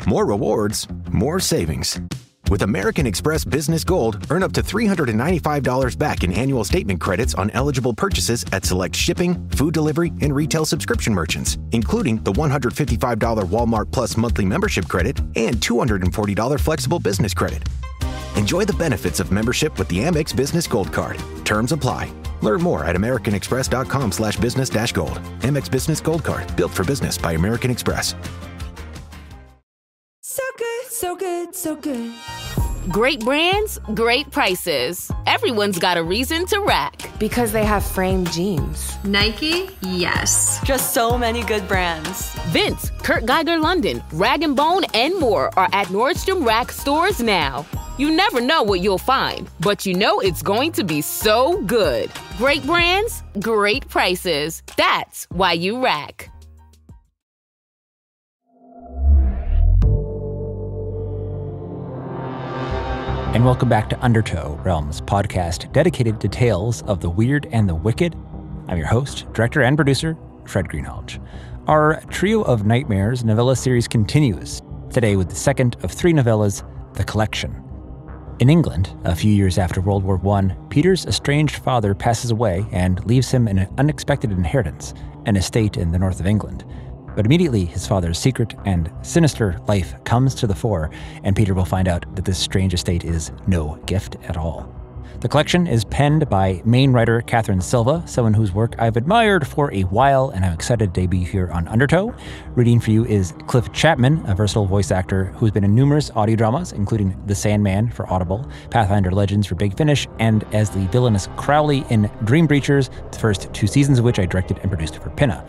More rewards, more savings. With American Express Business Gold, earn up to $395 back in annual statement credits on eligible purchases at select shipping, food delivery, and retail subscription merchants, including the $155 Walmart Plus monthly membership credit and $240 flexible business credit. Enjoy the benefits of membership with the Amex Business Gold Card. Terms apply. Learn more at americanexpress.com/business-gold. Amex Business Gold Card. Built for business by American Express. So good, so good, so good. Great brands, great prices. Everyone's got a reason to rack. Because they have framed jeans. Nike? Yes. Just so many good brands. Vince, Kurt Geiger London, Rag & Bone, and more are at Nordstrom Rack stores now. You never know what you'll find, but you know it's going to be so good. Great brands, great prices. That's why you rack. And welcome back to Undertow Realms, podcast dedicated to tales of the weird and the wicked. I'm your host, director, and producer, Fred Greenhalgh. Our Trio of Nightmares novella series continues, today with the second of 3 novellas, The Collection. In England, a few years after World War I, Peter's estranged father passes away and leaves him an unexpected inheritance, an estate in the north of England. But immediately, his father's secret and sinister life comes to the fore, and Peter will find out that this strange estate is no gift at all. The Collection is penned by Maine writer Katherine Silva, someone whose work I've admired for a while, and I'm excited to debut here on Undertow. Reading for you is Cliff Chapman, a versatile voice actor who's been in numerous audio dramas, including The Sandman for Audible, Pathfinder Legends for Big Finish, and as the villainous Crowley in Dream Breachers, the first 2 seasons of which I directed and produced for Pinna.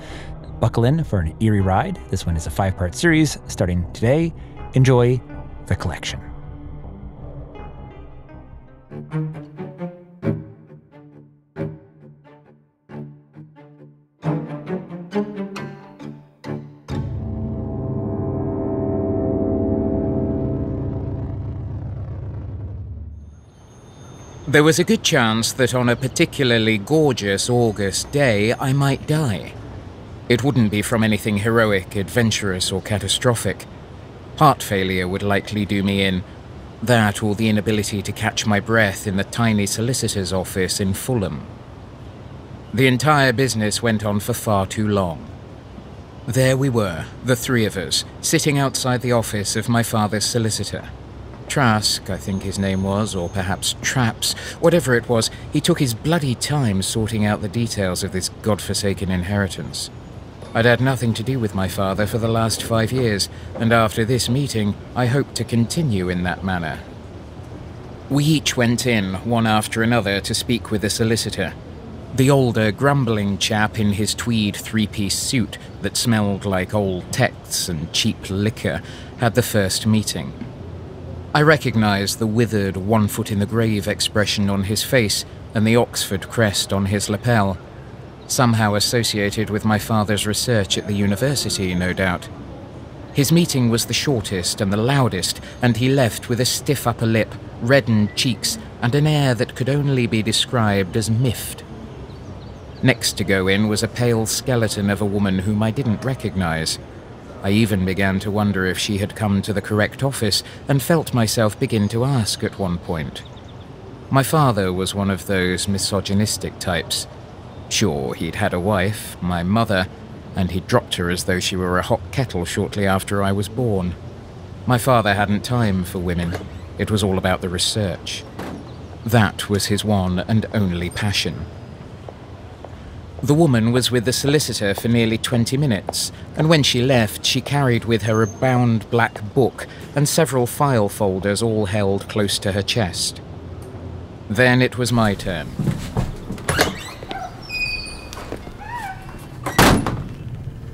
Buckle in for an eerie ride. This one is a 5-part series starting today. Enjoy The Collection. There was a good chance that on a particularly gorgeous August day I might die. It wouldn't be from anything heroic, adventurous, or catastrophic. Heart failure would likely do me in. That or the inability to catch my breath in the tiny solicitor's office in Fulham. The entire business went on for far too long. There we were, the 3 of us, sitting outside the office of my father's solicitor. Trask, I think his name was, or perhaps Traps, whatever it was, he took his bloody time sorting out the details of this godforsaken inheritance. I'd had nothing to do with my father for the last 5 years, and after this meeting, I hoped to continue in that manner. We each went in, one after another, to speak with the solicitor. The older, grumbling chap in his tweed 3-piece suit that smelled like old texts and cheap liquor had the first meeting. I recognized the withered, one-foot-in-the-grave expression on his face and the Oxford crest on his lapel. Somehow associated with my father's research at the university, no doubt. His meeting was the shortest and the loudest, and he left with a stiff upper lip, reddened cheeks, and an air that could only be described as miffed. Next to go in was a pale skeleton of a woman whom I didn't recognize. I even began to wonder if she had come to the correct office, and felt myself begin to ask at one point. My father was one of those misogynistic types. Sure, he'd had a wife, my mother, and he'd dropped her as though she were a hot kettle shortly after I was born. My father hadn't time for women. It was all about the research. That was his one and only passion. The woman was with the solicitor for nearly 20 minutes, and when she left, she carried with her a bound black book and several file folders all held close to her chest. Then it was my turn.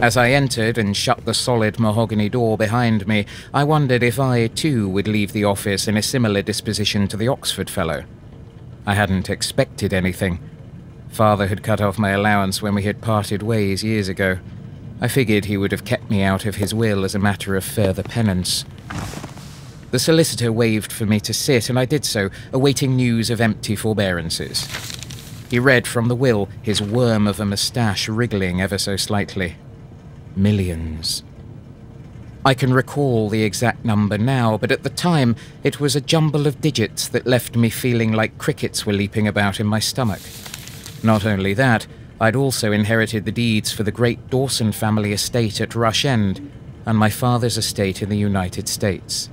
As I entered and shut the solid mahogany door behind me, I wondered if I, too, would leave the office in a similar disposition to the Oxford fellow. I hadn't expected anything. Father had cut off my allowance when we had parted ways years ago. I figured he would have kept me out of his will as a matter of further penance. The solicitor waved for me to sit, and I did so, awaiting news of empty forbearances. He read from the will, his worm of a moustache wriggling ever so slightly. Millions. I can recall the exact number now, but at the time it was a jumble of digits that left me feeling like crickets were leaping about in my stomach. Not only that, I'd also inherited the deeds for the great Dawson family estate at Rush End and my father's estate in the United States.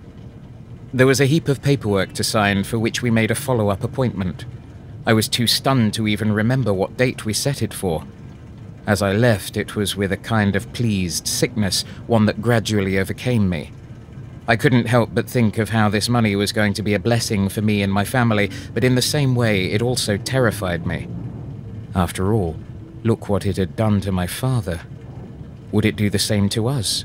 There was a heap of paperwork to sign for which we made a follow-up appointment. I was too stunned to even remember what date we set it for. As I left, it was with a kind of pleased sickness, one that gradually overcame me. I couldn't help but think of how this money was going to be a blessing for me and my family, but in the same way it also terrified me. After all, look what it had done to my father. Would it do the same to us?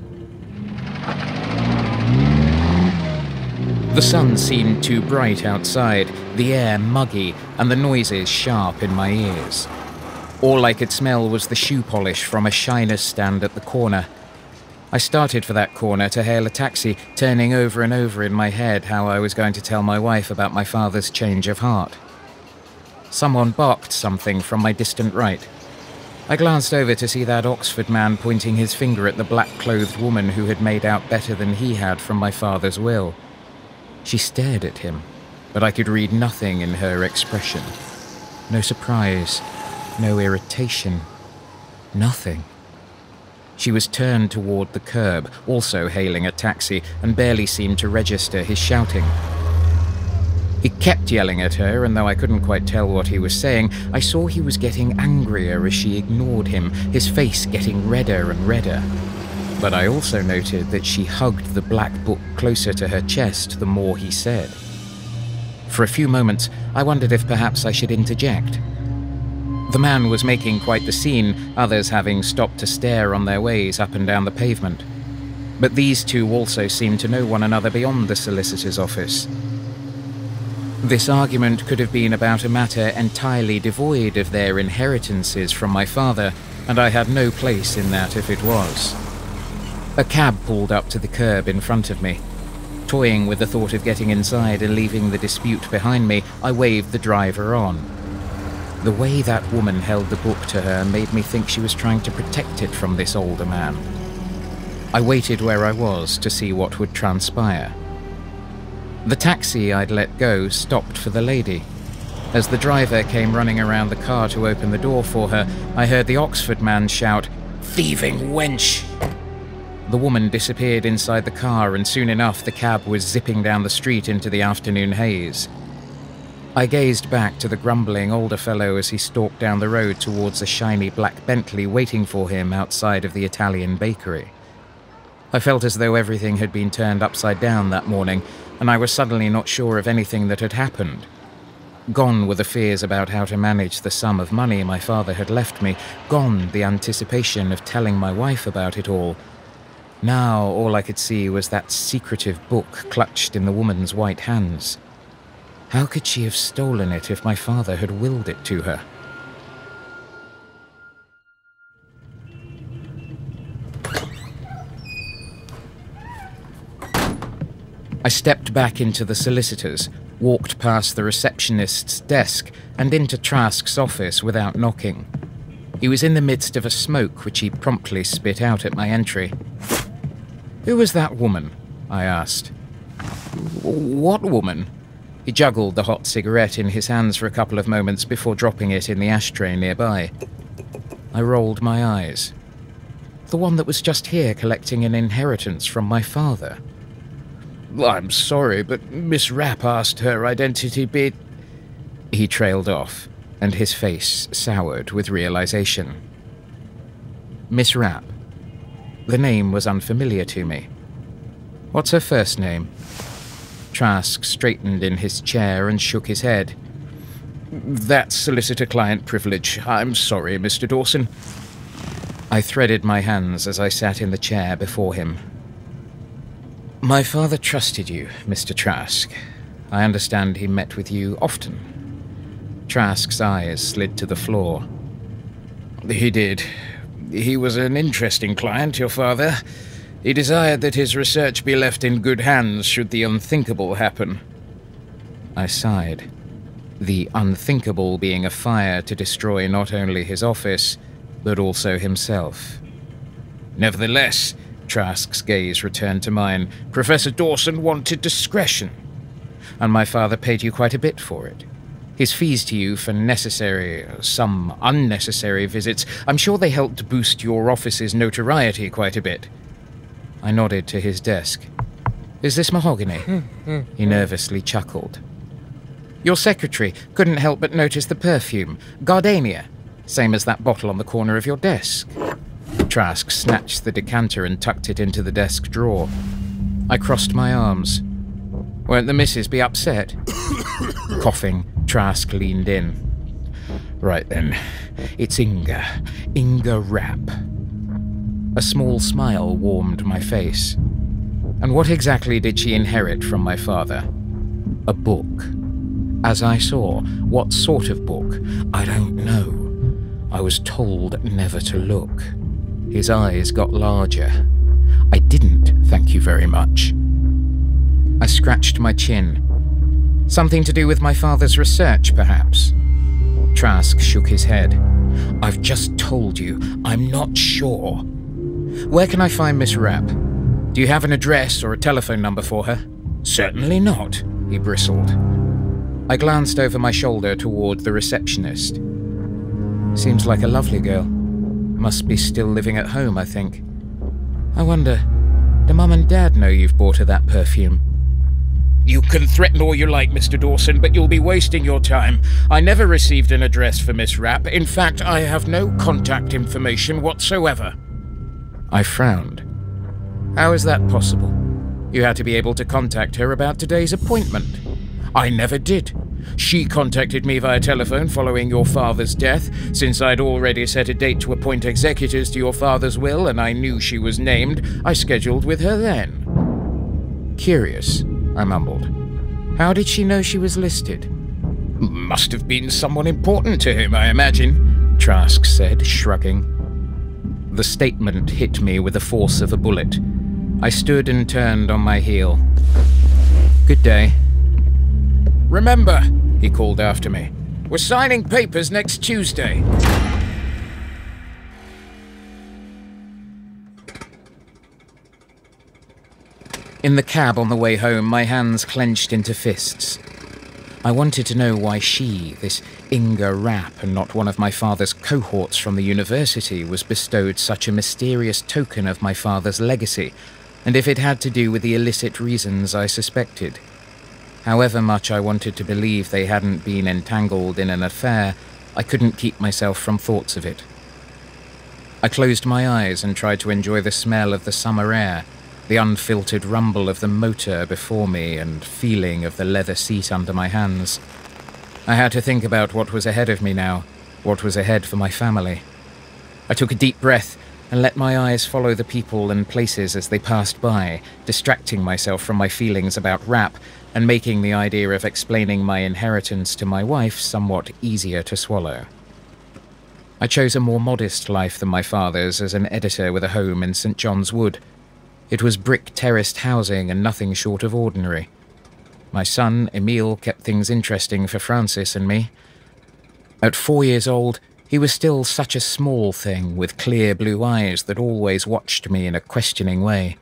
The sun seemed too bright outside, the air muggy, and the noises sharp in my ears. All I could smell was the shoe polish from a shiners stand at the corner. I started for that corner to hail a taxi, turning over and over in my head how I was going to tell my wife about my father's change of heart. Someone barked something from my distant right. I glanced over to see that Oxford man pointing his finger at the black-clothed woman who had made out better than he had from my father's will. She stared at him, but I could read nothing in her expression. No surprise. No irritation. Nothing. She was turned toward the curb, also hailing a taxi, and barely seemed to register his shouting. He kept yelling at her, and though I couldn't quite tell what he was saying, I saw he was getting angrier as she ignored him, his face getting redder and redder. But I also noted that she hugged the black book closer to her chest the more he said. For a few moments, I wondered if perhaps I should interject. The man was making quite the scene, others having stopped to stare on their ways up and down the pavement. But these two also seemed to know one another beyond the solicitor's office. This argument could have been about a matter entirely devoid of their inheritances from my father, and I had no place in that if it was. A cab pulled up to the curb in front of me. Toying with the thought of getting inside and leaving the dispute behind me, I waved the driver on. The way that woman held the book to her made me think she was trying to protect it from this older man. I waited where I was to see what would transpire. The taxi I'd let go stopped for the lady. As the driver came running around the car to open the door for her, I heard the Oxford man shout, "Thieving wench!" The woman disappeared inside the car, and soon enough the cab was zipping down the street into the afternoon haze. I gazed back to the grumbling older fellow as he stalked down the road towards a shiny black Bentley waiting for him outside of the Italian bakery. I felt as though everything had been turned upside down that morning, and I was suddenly not sure of anything that had happened. Gone were the fears about how to manage the sum of money my father had left me, gone the anticipation of telling my wife about it all. Now all I could see was that secretive book clutched in the woman's white hands. How could she have stolen it if my father had willed it to her? I stepped back into the solicitor's, walked past the receptionist's desk, and into Trask's office without knocking. He was in the midst of a smoke which he promptly spit out at my entry. "Who was that woman?" I asked. "What woman?" He juggled the hot cigarette in his hands for a couple of moments before dropping it in the ashtray nearby. I rolled my eyes. "The one that was just here collecting an inheritance from my father." "I'm sorry, but Miss Rapp asked her identity be—" He trailed off, and his face soured with realization. Miss Rapp. The name was unfamiliar to me. What's her first name? Trask straightened in his chair and shook his head. "That's solicitor-client privilege. I'm sorry, Mr. Dawson." I threaded my hands as I sat in the chair before him. "My father trusted you, Mr. Trask. I understand he met with you often." Trask's eyes slid to the floor. "He did. He was an interesting client, your father. He desired that his research be left in good hands should the unthinkable happen." I sighed. The unthinkable being a fire to destroy not only his office, but also himself. "Nevertheless, Trask's gaze returned to mine. Professor Dawson wanted discretion. And my father paid you quite a bit for it. His fees to you for necessary, some unnecessary visits, I'm sure they helped boost your office's notoriety quite a bit. I nodded to his desk. Is this mahogany? He nervously chuckled. Your secretary couldn't help but notice the perfume. Gardenia. Same as that bottle on the corner of your desk. Trask snatched the decanter and tucked it into the desk drawer. I crossed my arms. Won't the missus be upset? Coughing, Trask leaned in. Right then, it's Inga. Inga Rapp. A small smile warmed my face. And what exactly did she inherit from my father? A book. As I saw, what sort of book? I don't know. I was told never to look. His eyes got larger. I didn't, thank you very much. I scratched my chin. Something to do with my father's research, perhaps? Trask shook his head. I've just told you, I'm not sure. Where can I find Miss Rapp? Do you have an address or a telephone number for her? Certainly not, he bristled. I glanced over my shoulder toward the receptionist. Seems like a lovely girl. Must be still living at home, I think. I wonder, do Mum and Dad know you've bought her that perfume? You can threaten all you like, Mr. Dawson, but you'll be wasting your time. I never received an address for Miss Rapp. In fact, I have no contact information whatsoever. I frowned. How is that possible? You had to be able to contact her about today's appointment. I never did. She contacted me via telephone following your father's death. Since I'd already set a date to appoint executors to your father's will and I knew she was named, I scheduled with her then. Curious, I mumbled. How did she know she was listed? Must have been someone important to him, I imagine, Trask said, shrugging. The statement hit me with the force of a bullet. I stood and turned on my heel. Good day. Remember, he called after me, we're signing papers next Tuesday. In the cab on the way home, my hands clenched into fists. I wanted to know why she, this Inga Rapp, and not one of my father's cohorts from the university, was bestowed such a mysterious token of my father's legacy, and if it had to do with the illicit reasons I suspected. However much I wanted to believe they hadn't been entangled in an affair, I couldn't keep myself from thoughts of it. I closed my eyes and tried to enjoy the smell of the summer air, the unfiltered rumble of the motor before me and feeling of the leather seat under my hands. I had to think about what was ahead of me now, what was ahead for my family. I took a deep breath and let my eyes follow the people and places as they passed by, distracting myself from my feelings about Rapp and making the idea of explaining my inheritance to my wife somewhat easier to swallow. I chose a more modest life than my father's as an editor with a home in St. John's Wood. It was brick-terraced housing and nothing short of ordinary. My son, Emile, kept things interesting for Francis and me. At 4 years old, he was still such a small thing with clear blue eyes that always watched me in a questioning way.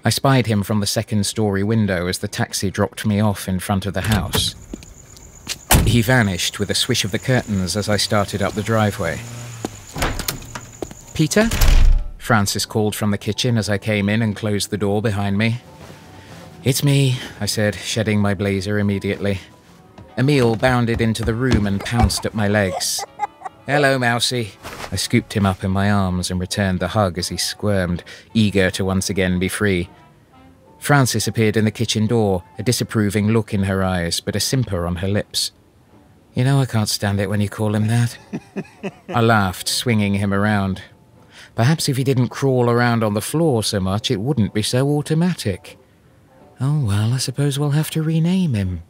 I spied him from the second-story window as the taxi dropped me off in front of the house. He vanished with a swish of the curtains as I started up the driveway. Peter? Francis called from the kitchen as I came in and closed the door behind me. It's me, I said, shedding my blazer immediately. Emile bounded into the room and pounced at my legs. Hello, Mousie. I scooped him up in my arms and returned the hug as he squirmed, eager to once again be free. Francis appeared in the kitchen door, a disapproving look in her eyes, but a simper on her lips. You know I can't stand it when you call him that. I laughed, swinging him around. Perhaps if he didn't crawl around on the floor so much, it wouldn't be so automatic. Oh, well, I suppose we'll have to rename him.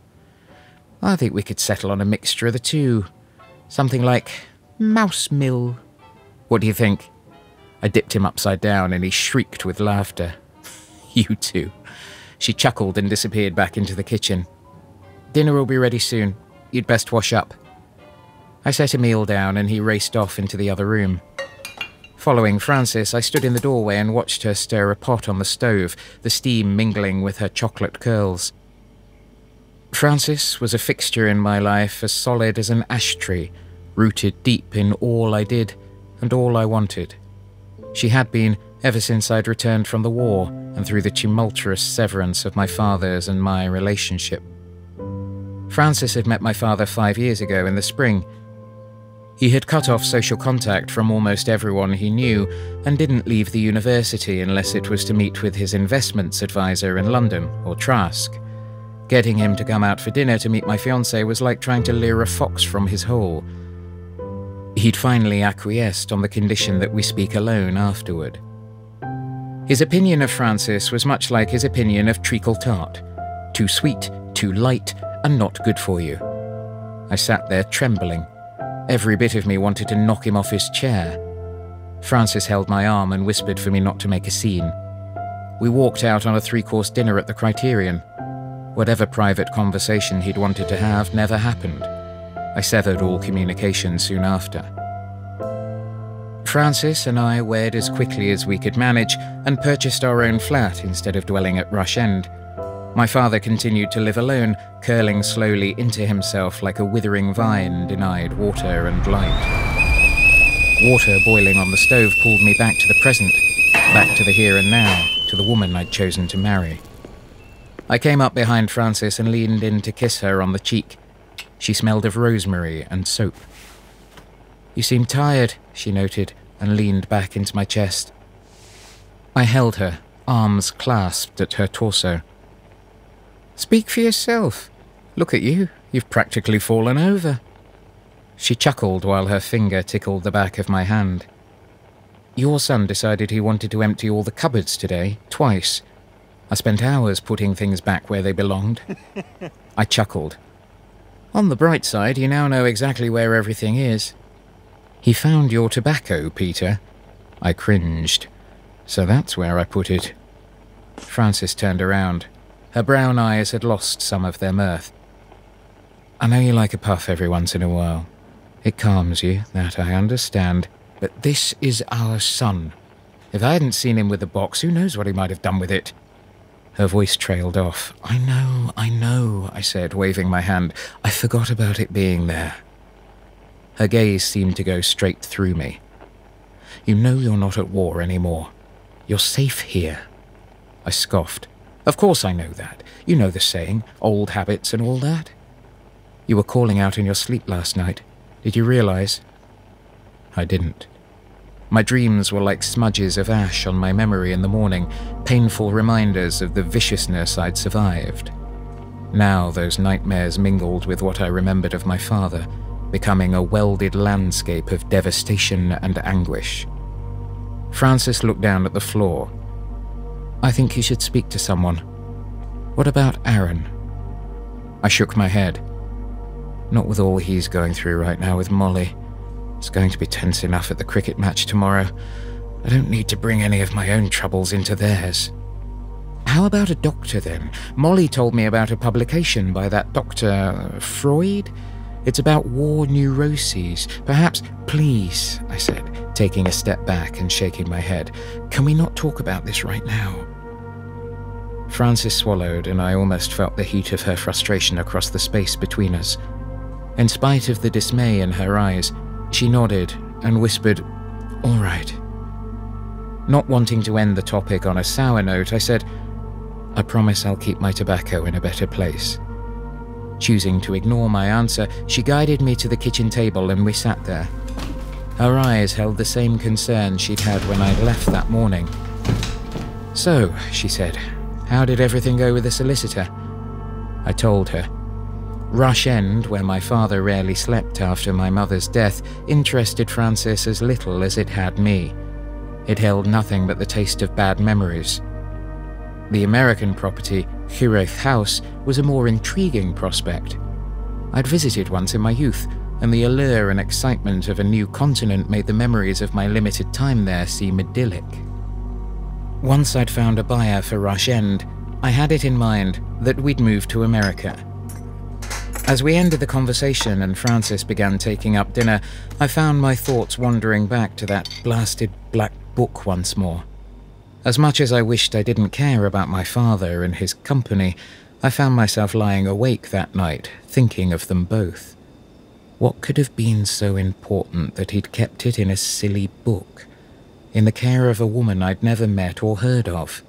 I think we could settle on a mixture of the two. Something like Mouse Mill. What do you think? I dipped him upside down and he shrieked with laughter. You too. She chuckled and disappeared back into the kitchen. Dinner will be ready soon. You'd best wash up. I set Emile down and he raced off into the other room. Following Frances, I stood in the doorway and watched her stir a pot on the stove, the steam mingling with her chocolate curls. Frances was a fixture in my life as solid as an ash tree, rooted deep in all I did and all I wanted. She had been ever since I'd returned from the war and through the tumultuous severance of my father's and my relationship. Frances had met my father 5 years ago in the spring. He had cut off social contact from almost everyone he knew and didn't leave the university unless it was to meet with his investments advisor in London, or Trask. Getting him to come out for dinner to meet my fiancée was like trying to lure a fox from his hole. He'd finally acquiesced on the condition that we speak alone afterward. His opinion of Frances was much like his opinion of treacle tart. Too sweet, too light, and not good for you. I sat there trembling. Every bit of me wanted to knock him off his chair. Frances held my arm and whispered for me not to make a scene. We walked out on a 3-course dinner at the Criterion. Whatever private conversation he'd wanted to have never happened. I severed all communication soon after. Frances and I wed as quickly as we could manage and purchased our own flat instead of dwelling at Rush End. My father continued to live alone, curling slowly into himself like a withering vine denied water and light. Water boiling on the stove pulled me back to the present, back to the here and now, to the woman I'd chosen to marry. I came up behind Frances and leaned in to kiss her on the cheek. She smelled of rosemary and soap. "You seem tired," she noted, and leaned back into my chest. I held her, arms clasped at her torso. "Speak for yourself. Look at you. You've practically fallen over." She chuckled while her finger tickled the back of my hand. "Your son decided he wanted to empty all the cupboards today, twice. I spent hours putting things back where they belonged." I chuckled. "On the bright side, you now know exactly where everything is." "He found your tobacco, Peter." I cringed. "So that's where I put it." Frances turned around. Her brown eyes had lost some of their mirth. "I know you like a puff every once in a while. It calms you, that I understand. But this is our son. If I hadn't seen him with the box, who knows what he might have done with it?" Her voice trailed off. I know, I said, waving my hand. "I forgot about it being there." Her gaze seemed to go straight through me. "You know you're not at war anymore. You're safe here." I scoffed. "Of course I know that. You know the saying, old habits and all that." "You were calling out in your sleep last night. Did you realize?" I didn't. My dreams were like smudges of ash on my memory in the morning, painful reminders of the viciousness I'd survived. Now those nightmares mingled with what I remembered of my father, becoming a welded landscape of devastation and anguish. Frances looked down at the floor. "I think you should speak to someone. What about Aaron?" I shook my head. "Not with all he's going through right now with Molly. It's going to be tense enough at the cricket match tomorrow. I don't need to bring any of my own troubles into theirs." "How about a doctor then? Molly told me about a publication by that Dr. Freud. It's about war neuroses. Perhaps..." "Please," I said, taking a step back and shaking my head. "Can we not talk about this right now?" Frances swallowed, and I almost felt the heat of her frustration across the space between us. In spite of the dismay in her eyes, she nodded and whispered, "All right." Not wanting to end the topic on a sour note, I said, "I promise I'll keep my tobacco in a better place." Choosing to ignore my answer, she guided me to the kitchen table and we sat there. Her eyes held the same concern she'd had when I'd left that morning. "So," she said, "how did everything go with the solicitor?" I told her. Rush End, where my father rarely slept after my mother's death, interested Frances as little as it had me. It held nothing but the taste of bad memories. The American property, Hiraeth House, was a more intriguing prospect. I'd visited once in my youth, and the allure and excitement of a new continent made the memories of my limited time there seem idyllic. Once I'd found a buyer for Rush End, I had it in mind that we'd move to America. As we ended the conversation and Francis began taking up dinner, I found my thoughts wandering back to that blasted black book once more. As much as I wished I didn't care about my father and his company, I found myself lying awake that night, thinking of them both. What could have been so important that he'd kept it in a silly book, in the care of a woman I'd never met or heard of?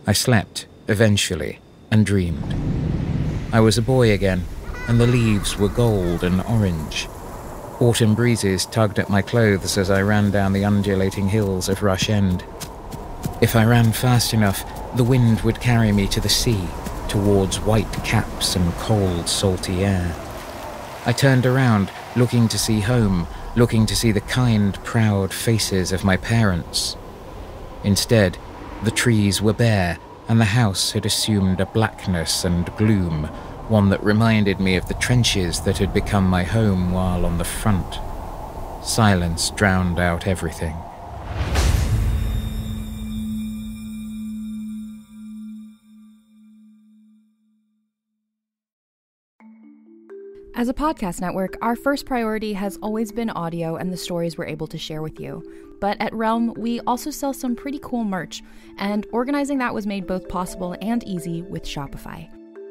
I slept, eventually, and dreamed. I was a boy again, and the leaves were gold and orange. Autumn breezes tugged at my clothes as I ran down the undulating hills of Rush End. If I ran fast enough, the wind would carry me to the sea, towards white caps and cold, salty air. I turned around, looking to see home, looking to see the kind, proud faces of my parents. Instead, the trees were bare, and the house had assumed a blackness and gloom, one that reminded me of the trenches that had become my home while on the front. Silence drowned out everything. As a podcast network, our first priority has always been audio and the stories we're able to share with you. But at Realm, we also sell some pretty cool merch, and organizing that was made both possible and easy with Shopify.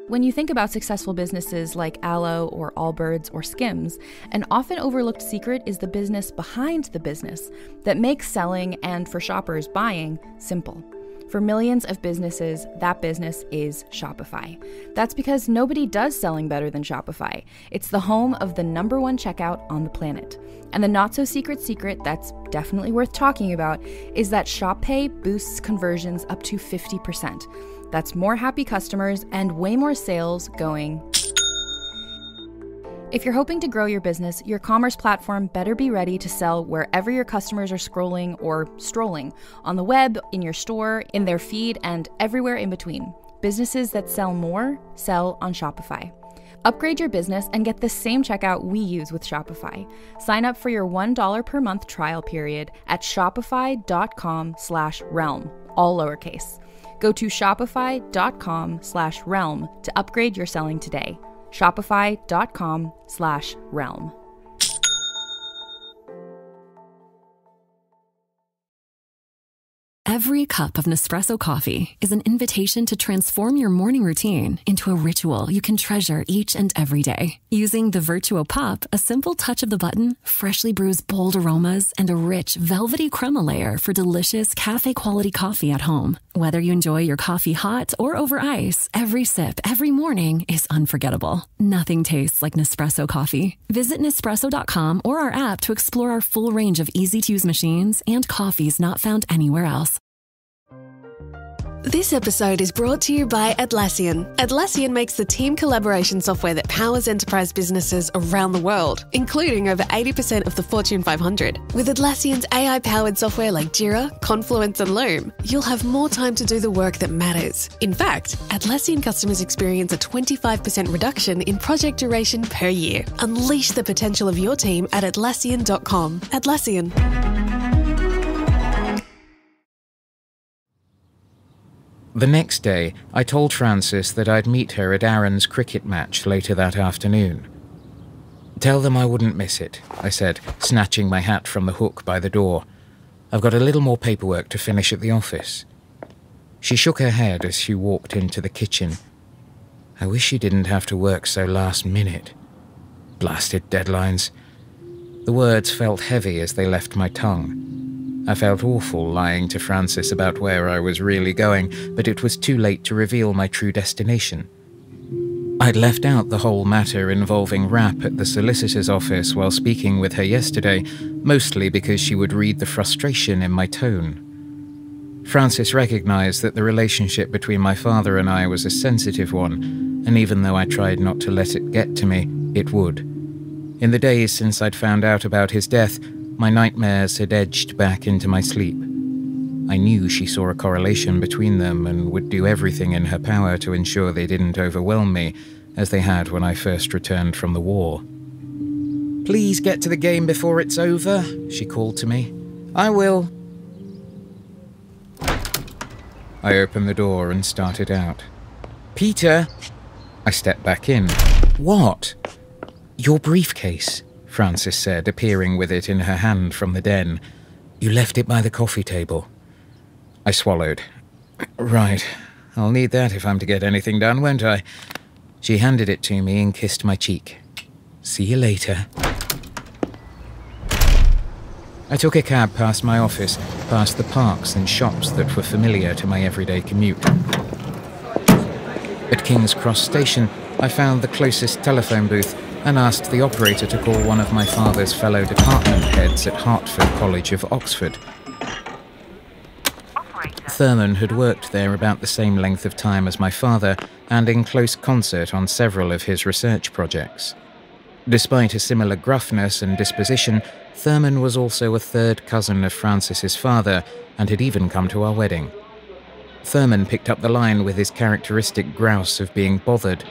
When you think about successful businesses like Aloe or Allbirds or Skims, an often overlooked secret is the business behind the business that makes selling and, for shoppers, buying simple. For millions of businesses, that business is Shopify. That's because nobody does selling better than Shopify. It's the home of the #1 checkout on the planet. And the not-so-secret secret that's definitely worth talking about is that Shop Pay boosts conversions up to 50%. That's more happy customers and way more sales going. If you're hoping to grow your business, your commerce platform better be ready to sell wherever your customers are scrolling or strolling, on the web, in your store, in their feed, and everywhere in between. Businesses that sell more, sell on Shopify. Upgrade your business and get the same checkout we use with Shopify. Sign up for your $1 per month trial period at shopify.com/realm, all lowercase. Go to shopify.com/realm to upgrade your selling today. Shopify.com/realm. Every cup of Nespresso coffee is an invitation to transform your morning routine into a ritual you can treasure each and every day. Using the Virtuo Pup, a simple touch of the button freshly brews bold aromas and a rich, velvety crema layer for delicious cafe-quality coffee at home. Whether you enjoy your coffee hot or over ice, every sip, every morning is unforgettable. Nothing tastes like Nespresso coffee. Visit Nespresso.com or our app to explore our full range of easy-to-use machines and coffees not found anywhere else. This episode is brought to you by Atlassian. Atlassian makes the team collaboration software that powers enterprise businesses around the world, including over 80% of the Fortune 500. With Atlassian's AI-powered software like Jira, Confluence, and Loom, you'll have more time to do the work that matters. In fact, Atlassian customers experience a 25% reduction in project duration per year. Unleash the potential of your team at Atlassian.com. Atlassian. The next day, I told Francis that I'd meet her at Aaron's cricket match later that afternoon. "Tell them I wouldn't miss it," I said, snatching my hat from the hook by the door. "I've got a little more paperwork to finish at the office." She shook her head as she walked into the kitchen. I wish she didn't have to work so last minute. Blasted deadlines. The words felt heavy as they left my tongue. I felt awful lying to Francis about where I was really going, but it was too late to reveal my true destination. I'd left out the whole matter involving rap at the solicitor's office while speaking with her yesterday, mostly because she would read the frustration in my tone. Francis recognized that the relationship between my father and I was a sensitive one, and even though I tried not to let it get to me, it would. In the days since I'd found out about his death, my nightmares had edged back into my sleep. I knew she saw a correlation between them and would do everything in her power to ensure they didn't overwhelm me, as they had when I first returned from the war. "Please get to the game before it's over," she called to me. "I will." I opened the door and started out. "Peter!" I stepped back in. What? Your briefcase, Frances said, appearing with it in her hand from the den. You left it by the coffee table. I swallowed. Right. I'll need that if I'm to get anything done, won't I? She handed it to me and kissed my cheek. See you later. I took a cab past my office, past the parks and shops that were familiar to my everyday commute. At King's Cross Station, I found the closest telephone booth and asked the operator to call one of my father's fellow department heads at Hertford College of Oxford. Thurman had worked there about the same length of time as my father and in close concert on several of his research projects. Despite a similar gruffness and disposition, Thurman was also a third cousin of Frances's father and had even come to our wedding. Thurman picked up the line with his characteristic grouse of being bothered.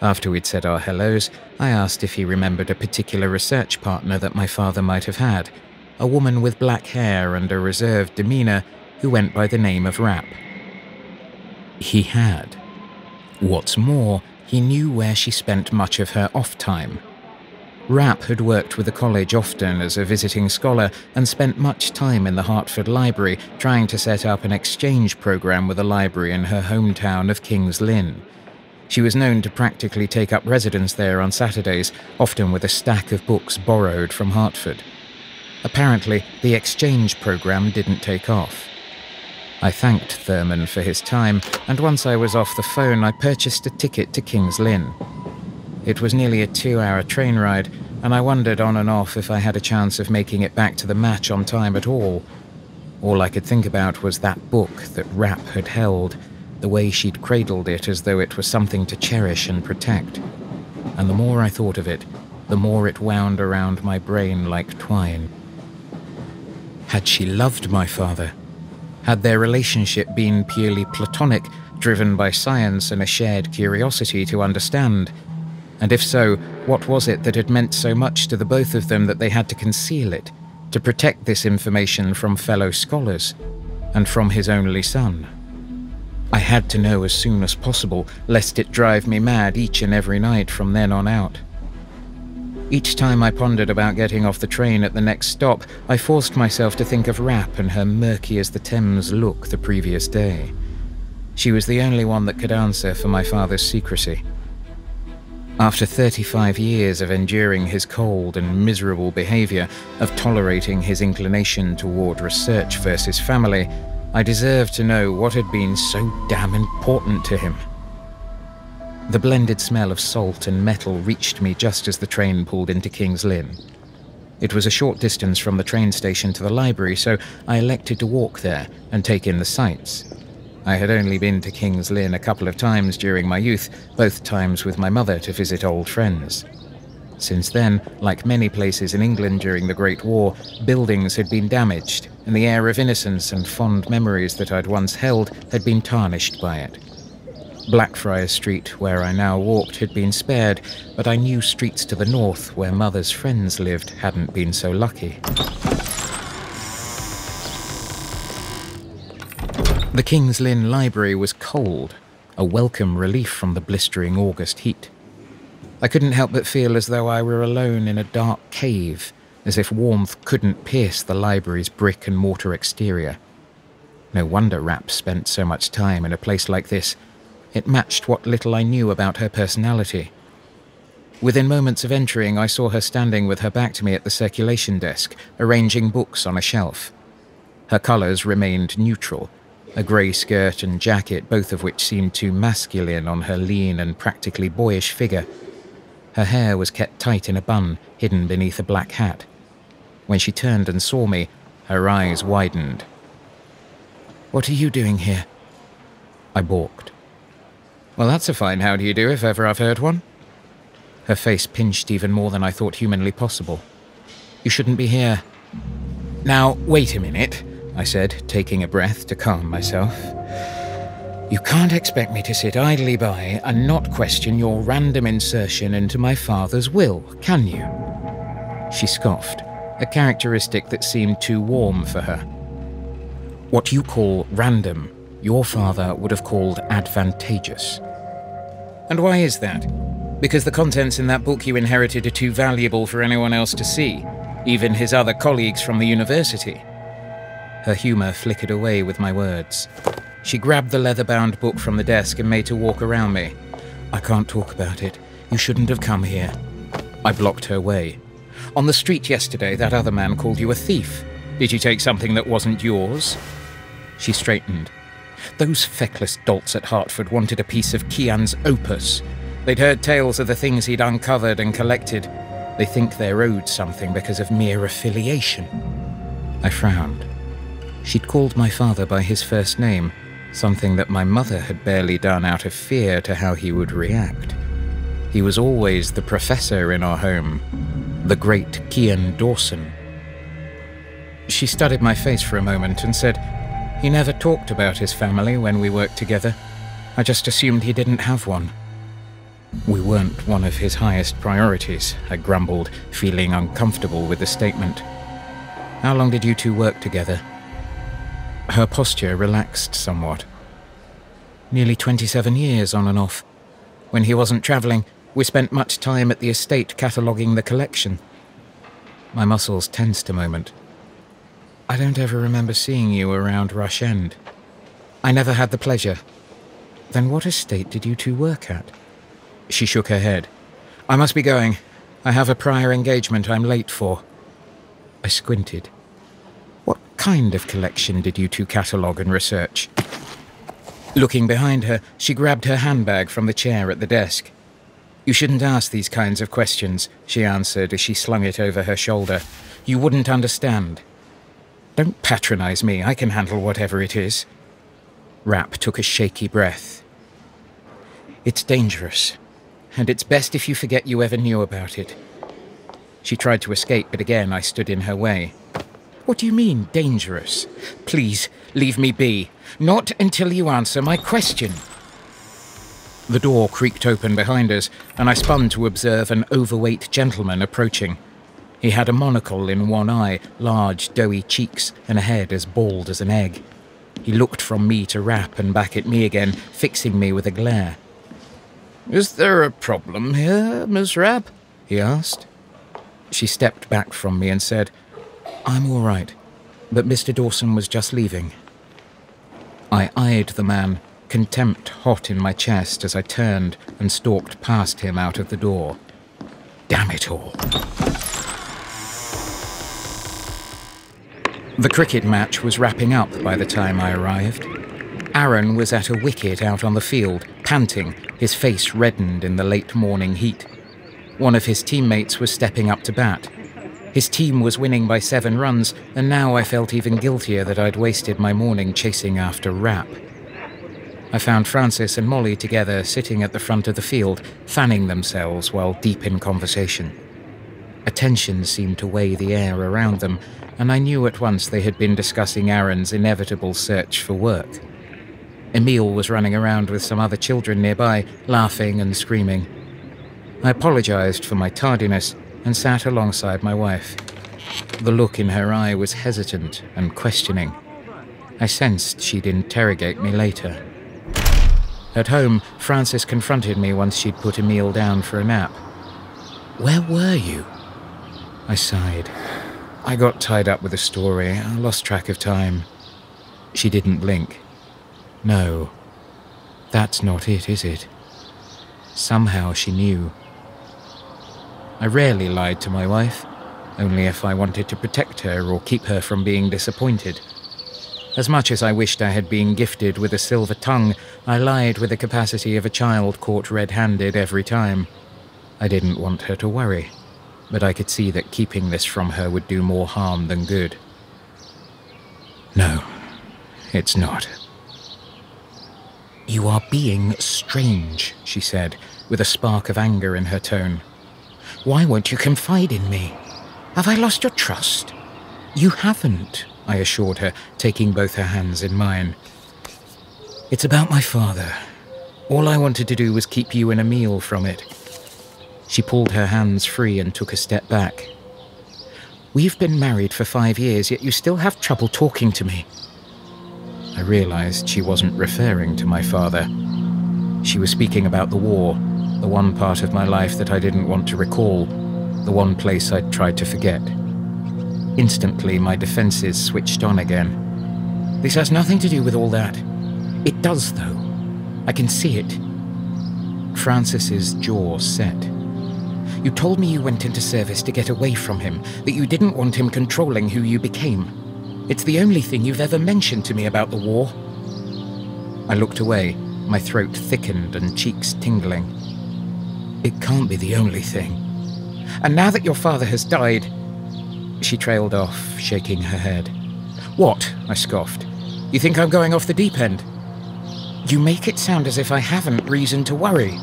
After we'd said our hellos, I asked if he remembered a particular research partner that my father might have had, a woman with black hair and a reserved demeanour who went by the name of Rapp. He had. What's more, he knew where she spent much of her off time. Rapp had worked with the college often as a visiting scholar and spent much time in the Hertford Library trying to set up an exchange program with a library in her hometown of King's Lynn. She was known to practically take up residence there on Saturdays, often with a stack of books borrowed from Hertford. Apparently, the exchange program didn't take off. I thanked Thurman for his time, and once I was off the phone, I purchased a ticket to King's Lynn. It was nearly a 2-hour train ride, and I wondered on and off if I had a chance of making it back to the match on time at all. All I could think about was that book that Rapp had held, the way she'd cradled it as though it was something to cherish and protect. And the more I thought of it, the more it wound around my brain like twine. Had she loved my father? Had their relationship been purely platonic, driven by science and a shared curiosity to understand? And if so, what was it that had meant so much to the both of them that they had to conceal it, to protect this information from fellow scholars, and from his only son? I had to know as soon as possible, lest it drive me mad each and every night from then on out. Each time I pondered about getting off the train at the next stop, I forced myself to think of Rapp and her murky-as-the-Thames look the previous day. She was the only one that could answer for my father's secrecy. After 35 years of enduring his cold and miserable behaviour, of tolerating his inclination toward research versus family, I deserved to know what had been so damn important to him. The blended smell of salt and metal reached me just as the train pulled into King's Lynn. It was a short distance from the train station to the library, so I elected to walk there and take in the sights. I had only been to King's Lynn a couple of times during my youth, both times with my mother to visit old friends. Since then, like many places in England during the Great War, buildings had been damaged, and the air of innocence and fond memories that I'd once held had been tarnished by it. Blackfriars Street, where I now walked, had been spared, but I knew streets to the north, where Mother's friends lived, hadn't been so lucky. The King's Lynn Library was cold, a welcome relief from the blistering August heat. I couldn't help but feel as though I were alone in a dark cave, as if warmth couldn't pierce the library's brick and mortar exterior. No wonder Rapp spent so much time in a place like this. It matched what little I knew about her personality. Within moments of entering, I saw her standing with her back to me at the circulation desk, arranging books on a shelf. Her colours remained neutral, a grey skirt and jacket, both of which seemed too masculine on her lean and practically boyish figure. Her hair was kept tight in a bun, hidden beneath a black hat. When she turned and saw me, her eyes widened. "What are you doing here?" I balked. "Well, that's a fine how do you do if ever I've heard one." Her face pinched even more than I thought humanly possible. "You shouldn't be here." "Now, wait a minute," I said, taking a breath to calm myself. "You can't expect me to sit idly by and not question your random insertion into my father's will, can you?" She scoffed, a characteristic that seemed too warm for her. "What you call random, your father would have called advantageous." And why is that? Because the contents in that book you inherited are too valuable for anyone else to see, even his other colleagues from the university. Her humour flickered away with my words. She grabbed the leather-bound book from the desk and made to walk around me. I can't talk about it. You shouldn't have come here. I blocked her way. On the street yesterday, that other man called you a thief. Did you take something that wasn't yours? She straightened. Those feckless dolts at Hartford wanted a piece of Kian's opus. They'd heard tales of the things he'd uncovered and collected. They think they're owed something because of mere affiliation. I frowned. She'd called my father by his first name, something that my mother had barely done out of fear to how he would react. He was always the professor in our home, the great Kian Dawson. She studied my face for a moment and said, "He never talked about his family when we worked together. I just assumed he didn't have one." "We weren't one of his highest priorities," I grumbled, feeling uncomfortable with the statement. "How long did you two work together?" Her posture relaxed somewhat. "Nearly 27 years on and off. When he wasn't travelling, we spent much time at the estate cataloguing the collection." My muscles tensed a moment. "I don't ever remember seeing you around Rush End. I never had the pleasure." "Then what estate did you two work at?" She shook her head. "I must be going. I have a prior engagement I'm late for." I squinted. "What kind of collection did you two catalogue and research?" Looking behind her, she grabbed her handbag from the chair at the desk. "You shouldn't ask these kinds of questions," she answered as she slung it over her shoulder. "You wouldn't understand." "Don't patronize me. I can handle whatever it is." Rapp took a shaky breath. "It's dangerous, and it's best if you forget you ever knew about it." She tried to escape, but again I stood in her way. "What do you mean, dangerous? Please, leave me be. Not until you answer my question." The door creaked open behind us, and I spun to observe an overweight gentleman approaching. He had a monocle in one eye, large, doughy cheeks, and a head as bald as an egg. He looked from me to Rapp and back at me again, fixing me with a glare. "Is there a problem here, Miss Rapp?" he asked. She stepped back from me and said, "I'm all right, but Mr. Dawson was just leaving." I eyed the man, contempt hot in my chest as I turned and stalked past him out of the door. Damn it all. The cricket match was wrapping up by the time I arrived. Aaron was at a wicket out on the field, panting, his face reddened in the late morning heat. One of his teammates was stepping up to bat. His team was winning by 7 runs, and now I felt even guiltier that I'd wasted my morning chasing after Rapp. I found Francis and Molly together, sitting at the front of the field, fanning themselves while deep in conversation. A tension seemed to weigh the air around them, and I knew at once they had been discussing Aaron's inevitable search for work. Emile was running around with some other children nearby, laughing and screaming. I apologized for my tardiness and sat alongside my wife. The look in her eye was hesitant and questioning. I sensed she'd interrogate me later. At home, Frances confronted me once she'd put Emile down for a nap. "Where were you?" I sighed. "I got tied up with a story. I lost track of time." She didn't blink. "No, that's not it, is it?" Somehow she knew. I rarely lied to my wife, only if I wanted to protect her or keep her from being disappointed. As much as I wished I had been gifted with a silver tongue, I lied with the capacity of a child caught red-handed every time. I didn't want her to worry, but I could see that keeping this from her would do more harm than good. "No, it's not." "You are being strange," she said, with a spark of anger in her tone. "Why won't you confide in me? Have I lost your trust?" "You haven't," I assured her, taking both her hands in mine. "It's about my father. All I wanted to do was keep you and Emile from it." She pulled her hands free and took a step back. "We've been married for 5 years, yet you still have trouble talking to me." I realized she wasn't referring to my father. She was speaking about the war, the one part of my life that I didn't want to recall, the one place I'd tried to forget. Instantly, my defenses switched on again. This has nothing to do with all that. It does, though. I can see it. Francis's jaw set. You told me you went into service to get away from him, that you didn't want him controlling who you became. It's the only thing you've ever mentioned to me about the war. I looked away, my throat thickened and cheeks tingling. It can't be the only thing. And now that your father has died... She trailed off, shaking her head. What? I scoffed. You think I'm going off the deep end? You make it sound as if I haven't reason to worry.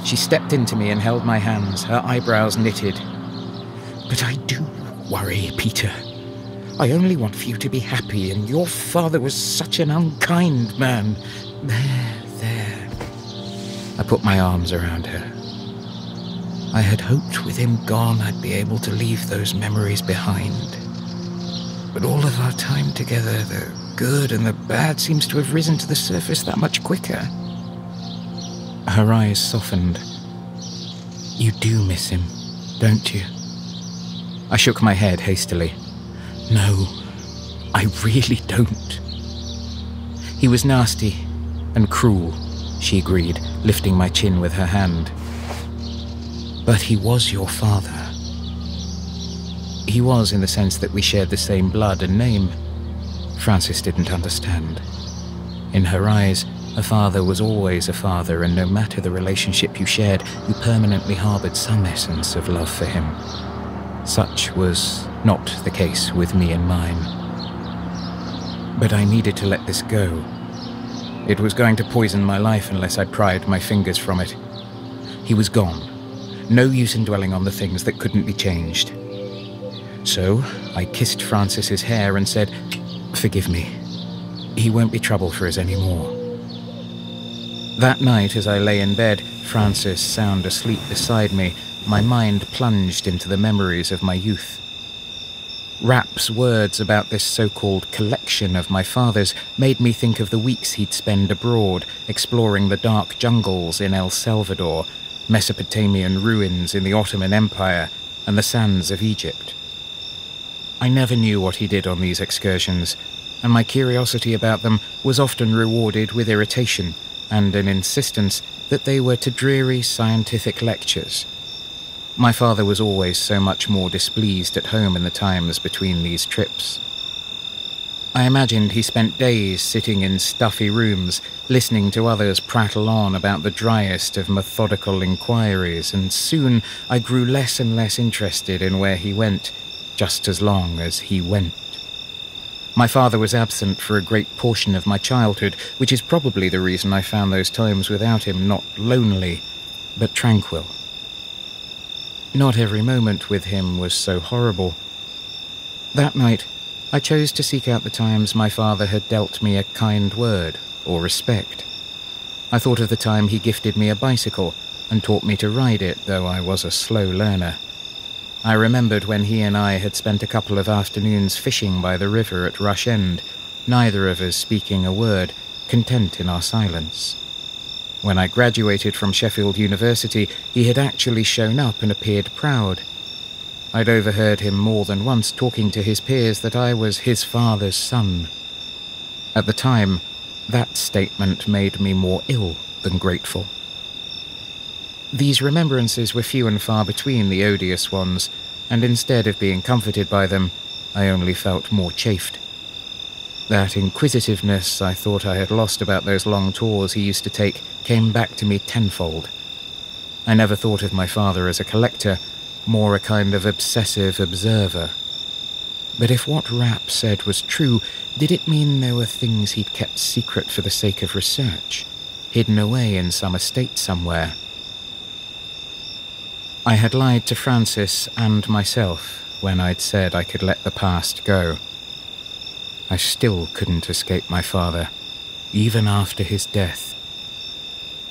She stepped into me and held my hands, her eyebrows knitted. But I do worry, Peter. I only want for you to be happy, and your father was such an unkind man. There. I put my arms around her. I had hoped with him gone I'd be able to leave those memories behind. But all of our time together, the good and the bad, seems to have risen to the surface that much quicker. Her eyes softened. You do miss him, don't you? I shook my head hastily. No, I really don't. He was nasty and cruel, she agreed, lifting my chin with her hand. But he was your father. He was in the sense that we shared the same blood and name. Francis didn't understand. In her eyes, a father was always a father, and no matter the relationship you shared, you permanently harboured some essence of love for him. Such was not the case with me and mine. But I needed to let this go. It was going to poison my life unless I pried my fingers from it. He was gone. No use in dwelling on the things that couldn't be changed. So I kissed Francis's hair and said, "Forgive me. He won't be trouble for us anymore." That night, as I lay in bed, Francis sound asleep beside me, my mind plunged into the memories of my youth. Rapp's words about this so-called collection of my father's made me think of the weeks he'd spend abroad, exploring the dark jungles in El Salvador, Mesopotamian ruins in the Ottoman Empire, and the sands of Egypt. I never knew what he did on these excursions, and my curiosity about them was often rewarded with irritation and an insistence that they were to dreary scientific lectures. My father was always so much more displeased at home in the times between these trips. I imagined he spent days sitting in stuffy rooms, listening to others prattle on about the driest of methodical inquiries, and soon I grew less and less interested in where he went, just as long as he went. My father was absent for a great portion of my childhood, which is probably the reason I found those times without him not lonely, but tranquil. Not every moment with him was so horrible. That night, I chose to seek out the times my father had dealt me a kind word or respect. I thought of the time he gifted me a bicycle and taught me to ride it, though I was a slow learner. I remembered when he and I had spent a couple of afternoons fishing by the river at Rush End, neither of us speaking a word, content in our silence. When I graduated from Sheffield University, he had actually shown up and appeared proud. I'd overheard him more than once talking to his peers that I was his father's son. At the time, that statement made me more ill than grateful. These remembrances were few and far between, the odious ones, and instead of being comforted by them, I only felt more chafed. That inquisitiveness I thought I had lost about those long tours he used to take came back to me tenfold. I never thought of my father as a collector, more a kind of obsessive observer. But if what Rapp said was true, did it mean there were things he'd kept secret for the sake of research, hidden away in some estate somewhere? I had lied to Francis and myself when I'd said I could let the past go. I still couldn't escape my father, even after his death.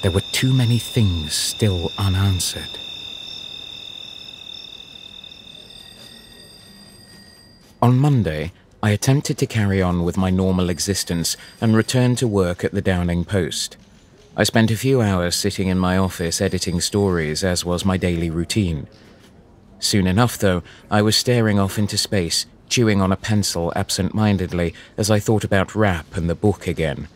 There were too many things still unanswered. On Monday, I attempted to carry on with my normal existence and return to work at the Downing Post. I spent a few hours sitting in my office editing stories, as was my daily routine. Soon enough, though, I was staring off into space, chewing on a pencil absent-mindedly as I thought about rap and the book again.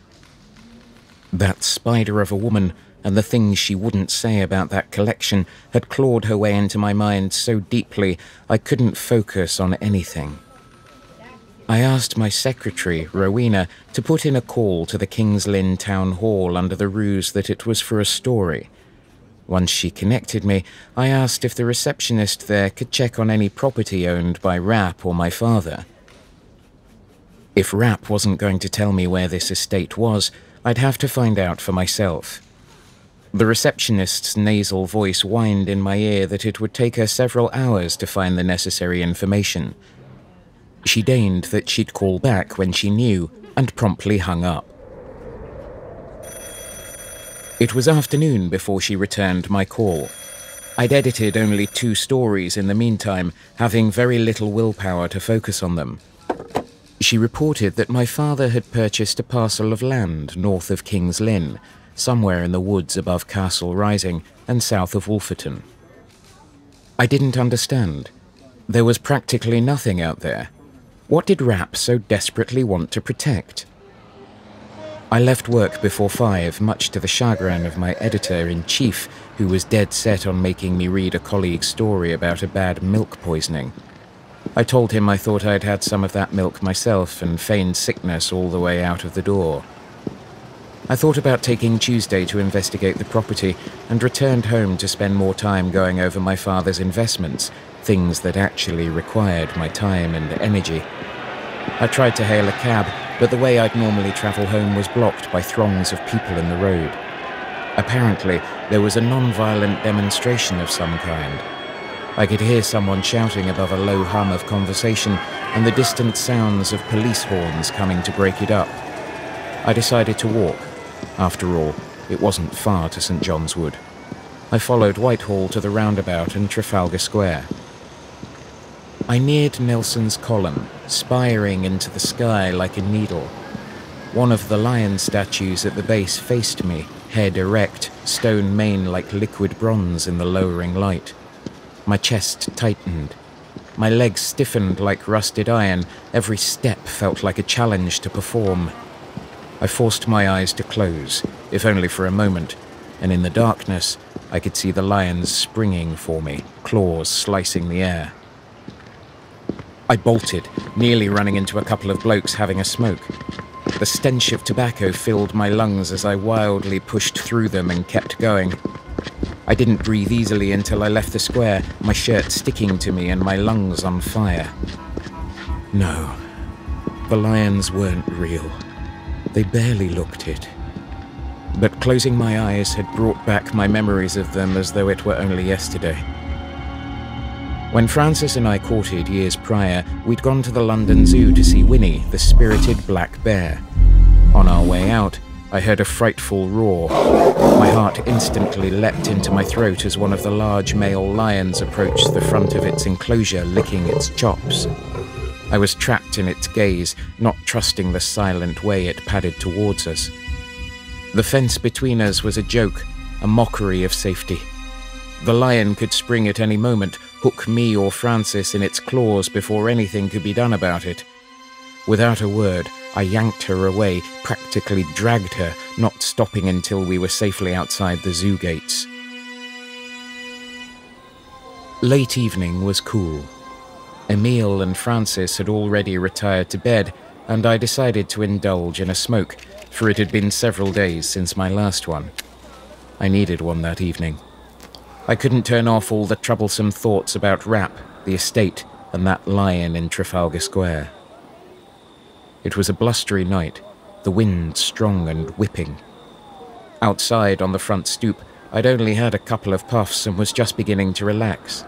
That spider of a woman and the things she wouldn't say about that collection had clawed her way into my mind so deeply I couldn't focus on anything. I asked my secretary, Rowena, to put in a call to the King's Lynn Town Hall under the ruse that it was for a story. Once she connected me, I asked if the receptionist there could check on any property owned by Rapp or my father. If Rapp wasn't going to tell me where this estate was, I'd have to find out for myself. The receptionist's nasal voice whined in my ear that it would take her several hours to find the necessary information. She deigned that she'd call back when she knew, and promptly hung up. It was afternoon before she returned my call. I'd edited only 2 stories in the meantime, having very little willpower to focus on them. She reported that my father had purchased a parcel of land north of King's Lynn, somewhere in the woods above Castle Rising and south of Wolferton. I didn't understand. There was practically nothing out there. What did Rapp so desperately want to protect? I left work before 5, much to the chagrin of my editor-in-chief, who was dead set on making me read a colleague's story about a bad milk poisoning. I told him I thought I'd had some of that milk myself and feigned sickness all the way out of the door. I thought about taking Tuesday to investigate the property and returned home to spend more time going over my father's investments, things that actually required my time and energy. I tried to hail a cab, but the way I'd normally travel home was blocked by throngs of people in the road. Apparently, there was a non-violent demonstration of some kind. I could hear someone shouting above a low hum of conversation and the distant sounds of police horns coming to break it up. I decided to walk. After all, it wasn't far to St. John's Wood. I followed Whitehall to the roundabout and Trafalgar Square. I neared Nelson's Column, spiring into the sky like a needle. One of the lion statues at the base faced me, head erect, stone mane like liquid bronze in the lowering light. My chest tightened. My legs stiffened like rusted iron. Every step felt like a challenge to perform. I forced my eyes to close, if only for a moment, and in the darkness, I could see the lions springing for me, claws slicing the air. I bolted, nearly running into a couple of blokes having a smoke. The stench of tobacco filled my lungs as I wildly pushed through them and kept going. I didn't breathe easily until I left the square, my shirt sticking to me and my lungs on fire. No, the lions weren't real. They barely looked it. But closing my eyes had brought back my memories of them as though it were only yesterday. When Frances and I courted years prior, we'd gone to the London Zoo to see Winnie, the spirited black bear. On our way out, I heard a frightful roar. My heart instantly leapt into my throat as one of the large male lions approached the front of its enclosure, licking its chops. I was trapped in its gaze, not trusting the silent way it padded towards us. The fence between us was a joke, a mockery of safety. The lion could spring at any moment, hook me or Frances in its claws before anything could be done about it. Without a word, I yanked her away, practically dragged her, not stopping until we were safely outside the zoo gates. Late evening was cool. Emile and Frances had already retired to bed, and I decided to indulge in a smoke, for it had been several days since my last one. I needed one that evening. I couldn't turn off all the troublesome thoughts about Rapp, the estate, and that lion in Trafalgar Square. It was a blustery night, the wind strong and whipping. Outside on the front stoop, I'd only had a couple of puffs and was just beginning to relax.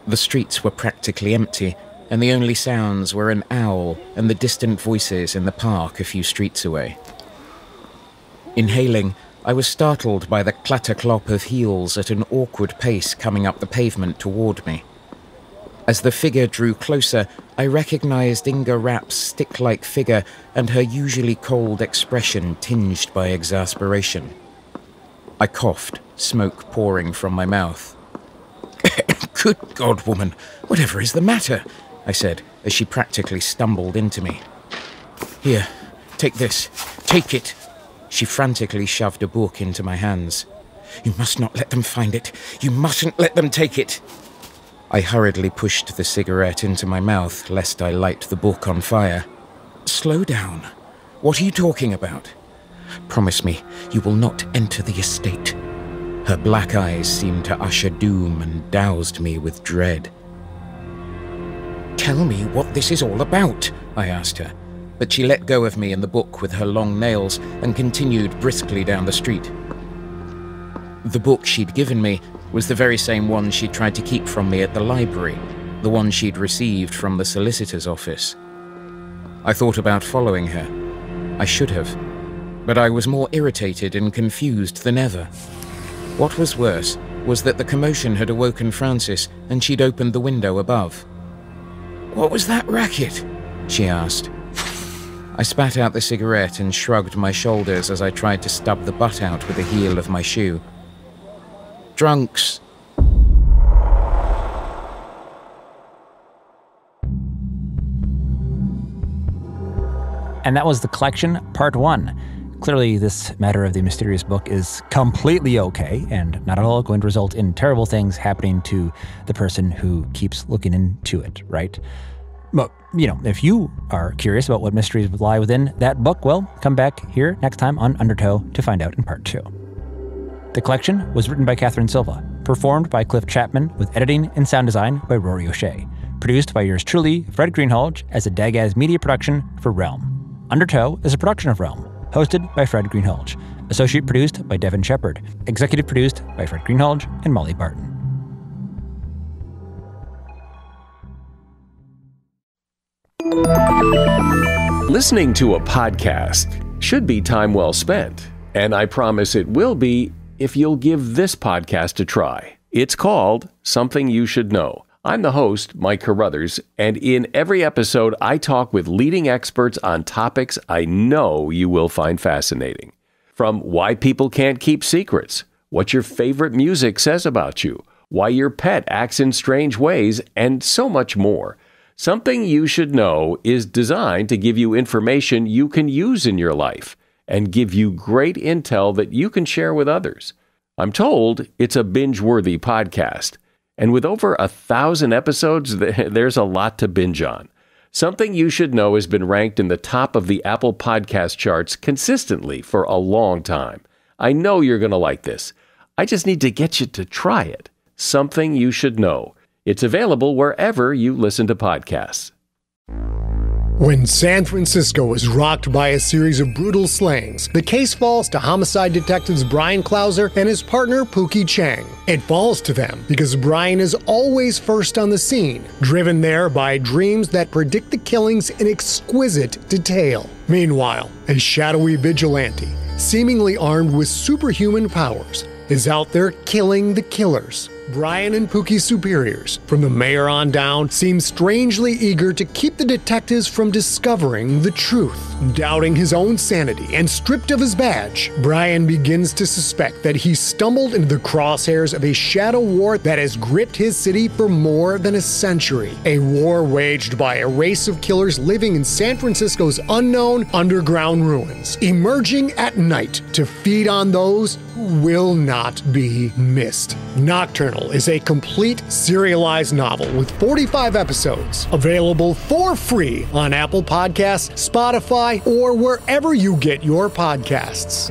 The streets were practically empty, and the only sounds were an owl and the distant voices in the park a few streets away. Inhaling, I was startled by the clatter-clop of heels at an awkward pace coming up the pavement toward me. As the figure drew closer, I recognized Inga Rapp's stick-like figure and her usually cold expression tinged by exasperation. I coughed, smoke pouring from my mouth. "Good God, woman, whatever is the matter?" I said, as she practically stumbled into me. "Here, take this. Take it." She frantically shoved a book into my hands. "You must not let them find it. You mustn't let them take it." I hurriedly pushed the cigarette into my mouth, lest I light the book on fire. "Slow down. What are you talking about? Promise me you will not enter the estate." Her black eyes seemed to usher doom and doused me with dread. "Tell me what this is all about," I asked her, but she let go of me and the book with her long nails and continued briskly down the street. The book she'd given me was the very same one she'd tried to keep from me at the library, the one she'd received from the solicitor's office. I thought about following her. I should have, but I was more irritated and confused than ever. What was worse was that the commotion had awoken Frances and she'd opened the window above. "What was that racket?" she asked. I spat out the cigarette and shrugged my shoulders as I tried to stub the butt out with the heel of my shoe. "Drunks." And that was The Collection, Part 1. Clearly, this matter of the mysterious book is completely okay and not at all going to result in terrible things happening to the person who keeps looking into it, right? But, if you are curious about what mysteries lie within that book, well, come back here next time on Undertow to find out in Part 2. The Collection was written by Katherine Silva, performed by Cliff Chapman, with editing and sound design by Rory O'Shea, produced by yours truly, Fred Greenhalgh, as a Dagaz media production for Realm. Undertow is a production of Realm, hosted by Fred Greenhalgh, associate produced by Devin Shepard, executive produced by Fred Greenhalgh and Molly Barton. Listening to a podcast should be time well spent, and I promise it will be if you'll give this podcast a try. It's called Something You Should Know. I'm the host, Mike Carruthers, and in every episode, I talk with leading experts on topics I know you will find fascinating. From why people can't keep secrets, what your favorite music says about you, why your pet acts in strange ways, and so much more. Something You Should Know is designed to give you information you can use in your life and give you great intel that you can share with others. I'm told it's a binge-worthy podcast. And with over 1,000 episodes, there's a lot to binge on. Something You Should Know has been ranked in the top of the Apple Podcast charts consistently for a long time. I know you're going to like this. I just need to get you to try it. Something You Should Know. It's available wherever you listen to podcasts. When San Francisco is rocked by a series of brutal slayings, the case falls to homicide detectives Brian Clauser and his partner Pookie Chang. It falls to them because Brian is always first on the scene, driven there by dreams that predict the killings in exquisite detail. Meanwhile, a shadowy vigilante, seemingly armed with superhuman powers, is out there killing the killers. Brian and Pookie's superiors, from the mayor on down, seem strangely eager to keep the detectives from discovering the truth. Doubting his own sanity and stripped of his badge, Brian begins to suspect that he stumbled into the crosshairs of a shadow war that has gripped his city for more than a century. A war waged by a race of killers living in San Francisco's unknown underground ruins, emerging at night to feed on those who will not be missed. Nocturnal is a complete serialized novel with 45 episodes, available for free on Apple Podcasts, Spotify, or wherever you get your podcasts.